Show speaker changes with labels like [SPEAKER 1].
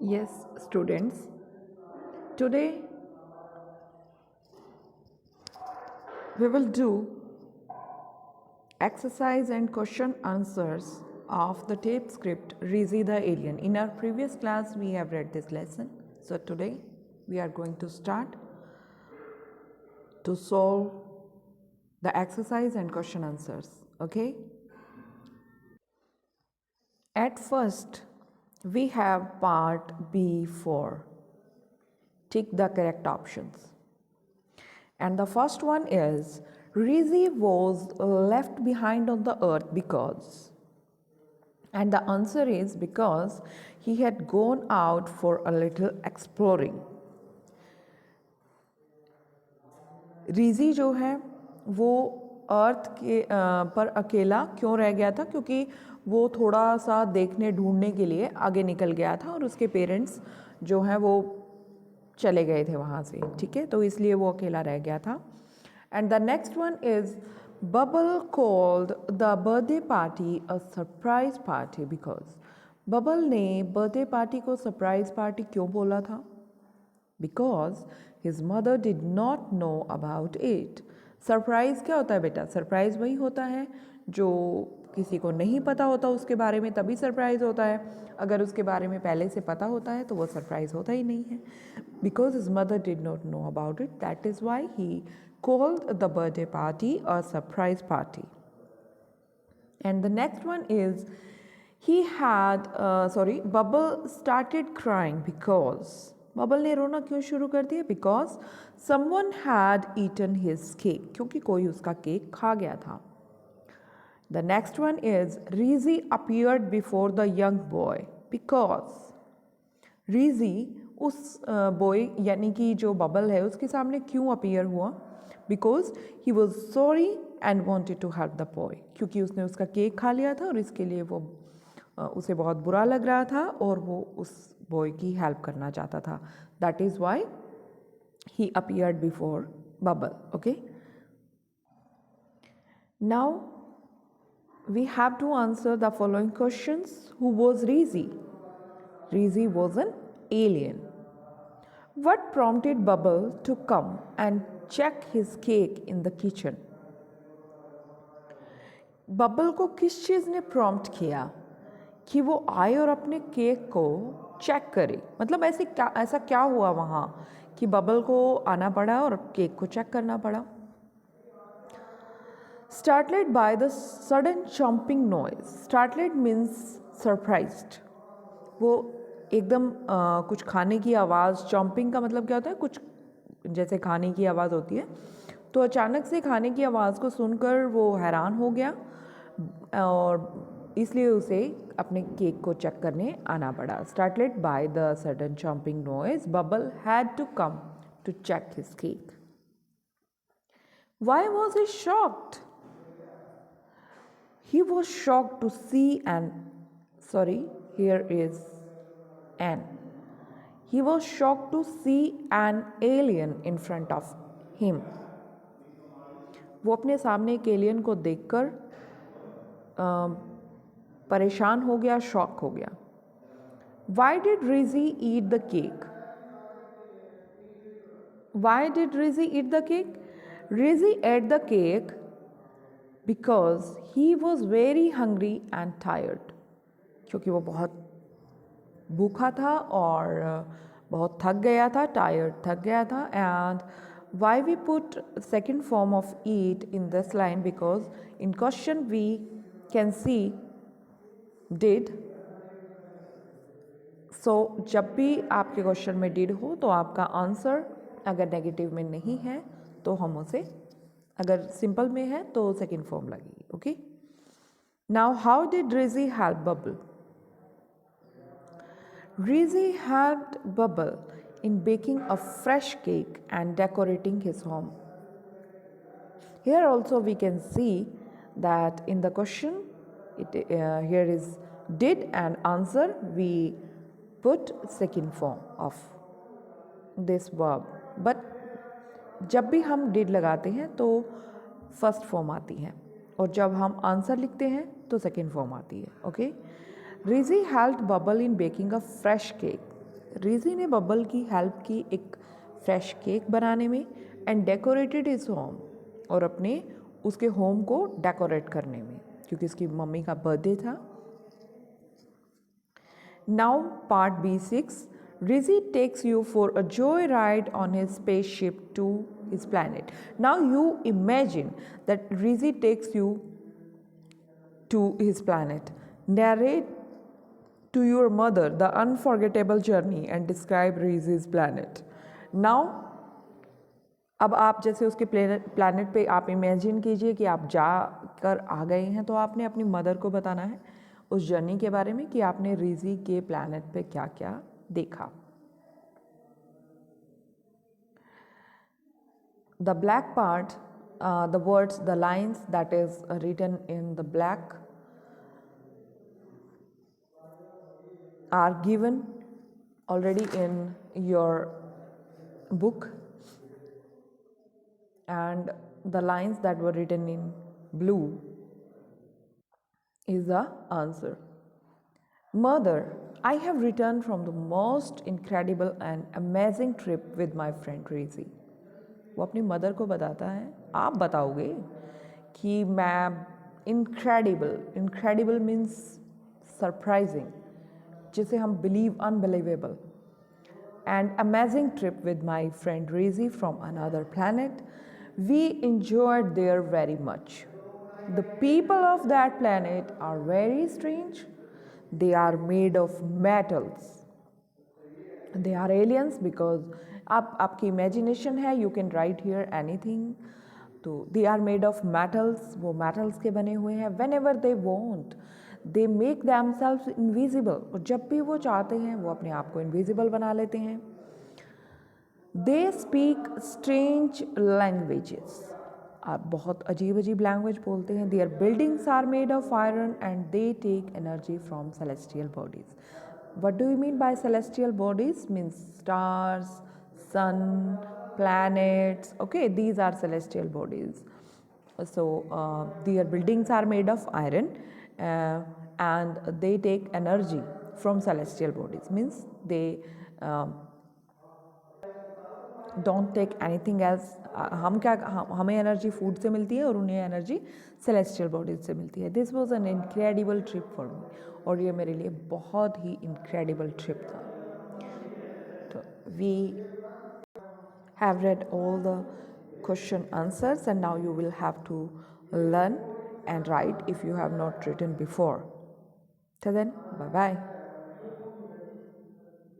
[SPEAKER 1] Yes, students. Today we will do exercise and question answers of the tape script Rizzi the Alien. In our previous class, we have read this lesson. So today we are going to start to solve the exercise and question answers. Okay? At first, we have part B4. Tick the correct options. And the first one is Rizzi was left behind on the earth because. And the answer is because he had gone out for a little exploring. रीज़ी जो है वो अर्थ के पर अकेला क्यों रह गया था, क्योंकि वो थोड़ा सा देखने ढूंढने के लिए आगे निकल गया था और उसके पेरेंट्स जो हैं वो चले गए थे वहाँ से, ठीक है, तो इसलिए वो अकेला रह गया था. And the next one is bubble called the birthday party a surprise party because. Bubble ने बर्थडे पार्टी को सरप्राइज पार्टी क्यों बोला था? Because his mother did not know about it. Surprise क्या होता है बेटा? सरप्राइज़ वही होता है जो किसी को नहीं पता होता उसके बारे में, तभी सरप्राइज़ होता है. अगर उसके बारे में पहले से पता होता है तो वो सरप्राइज़ होता ही नहीं है. Because his mother did not know about it, that is why he called the birthday party a surprise party. And the next one is Bubble started crying because. Bubble ने रोना क्यों शुरू कर दिया? Because someone had eaten his cake, क्योंकि कोई उसका cake खा गया था. The next one is Rizzi appeared before the young boy because. Rizzi उस बॉय यानी कि जो बबल है उसके सामने क्यों अपीयर हुआ? Because he was sorry and wanted to help the boy, क्योंकि उसने उसका केक खा लिया था और इसके लिए वो उसे बहुत बुरा लग रहा था और वो उस बॉय की हेल्प करना चाहता था. That is why he appeared before bubble. Okay, now we have to answer the following questions. Who was Rizzi? Rizzi was an alien. What prompted Bubble to come and check his cake in the kitchen? Bubble को किस चीज़ ने prompt किया कि वो आए और अपने cake को चेक करे? मतलब ऐसा क्या हुआ वहाँ कि बबल को आना पड़ा और केक को चेक करना पड़ा? Startled by the sudden chomping noise. Startled means surprised. वो एकदम कुछ खाने की आवाज़. चॉम्पिंग का मतलब क्या होता है? कुछ जैसे खाने की आवाज़ होती है, तो अचानक से खाने की आवाज़ को सुनकर वो हैरान हो गया और इसलिए उसे अपने केक को चेक करने आना पड़ा. Startled by the sudden chomping noise, Bubble had to come to check his cake. Why was he shocked? He was shocked to see here is an. He was shocked to see an alien in front of him. वो अपने सामने एक alien को देखकर परेशान हो गया, shock हो गया. Why did Rizzi eat the cake? Why did Rizzi eat the cake? Rizzi ate the cake because he was very hungry and tired. क्योंकि वो बहुत भूखा था और बहुत थक गया था, tired थक गया था. And why we put second form of eat in this line? Because in question we can see did. So जब भी आपके क्वेश्चन में did हो तो आपका आंसर अगर नेगेटिव में नहीं है तो हम उसे, अगर सिंपल में है तो सेकेंड फॉर्म लगेगी. Okay, now how did Rizzi help bubble? Rizzi helped Bubble in baking a fresh cake and decorating his home. Here also we can see that in the question, here is did and answer we put second form of this verb. But जब भी हम did लगाते हैं तो first form आती है और जब हम आंसर लिखते हैं तो सेकेंड फॉर्म आती है. Okay, Rizzi helped Bubble in baking a fresh cake. Riji ने बब्बल की हेल्प की एक फ्रेश केक बनाने में एंड डेकोरेटेड हिज होम, और अपने उसके होम को डेकोरेट करने में, क्योंकि उसकी मम्मी का बर्थडे था। Now part B6, Rizzy takes you for a joyride on his spaceship to his planet. Now you imagine that Rizzy takes you to his planet. Narrate to your mother the unforgettable journey and describe Rizzy's planet. Now अब आप जैसे उसके planet पे आप imagine कीजिए कि आप जा कर आ गए हैं, तो आपने अपनी मदर को बताना है उस जर्नी के बारे में कि आपने रिजी के प्लानट पे क्या क्या देखा। The black part, the words, the lines that is written in the black are given already in your book, and the lines that were written in blue is the answer. Mother, I have returned from the most incredible and amazing trip with my friend Rizzy. वो अपनी mother को बताता है, आप बताओगे कि मैं incredible means surprising, जिसे हम believe, unbelievable, and amazing trip with my friend Rizzy from another planet. We enjoyed there very much. The people of that planet are very strange. They are made of metals. They are aliens because आपकी imagination है, you can write here anything. तो they are made of metals, वो metals के बने हुए हैं. Whenever they want, they make themselves invisible. और जब भी वो चाहते हैं वो अपने आप को invisible बना लेते हैं. They speak strange languages. आप बहुत अजीब अजीब लैंग्वेज बोलते हैं. Their buildings are made of iron and they take energy from celestial bodies. What do you mean by celestial bodies? Means stars, sun, planets. Okay, these are celestial bodies. So their buildings are made of iron and they take energy from celestial bodies. Means they don't take anything else. हमें energy food से मिलती है और उन्हें energy celestial bodies से मिलती है. This was an incredible trip for me, और ये मेरे लिए बहुत ही इनक्रेडिबल ट्रिप था. तो we have read all the question answers and now you will have to learn and write if you have not written before. Till then, bye bye.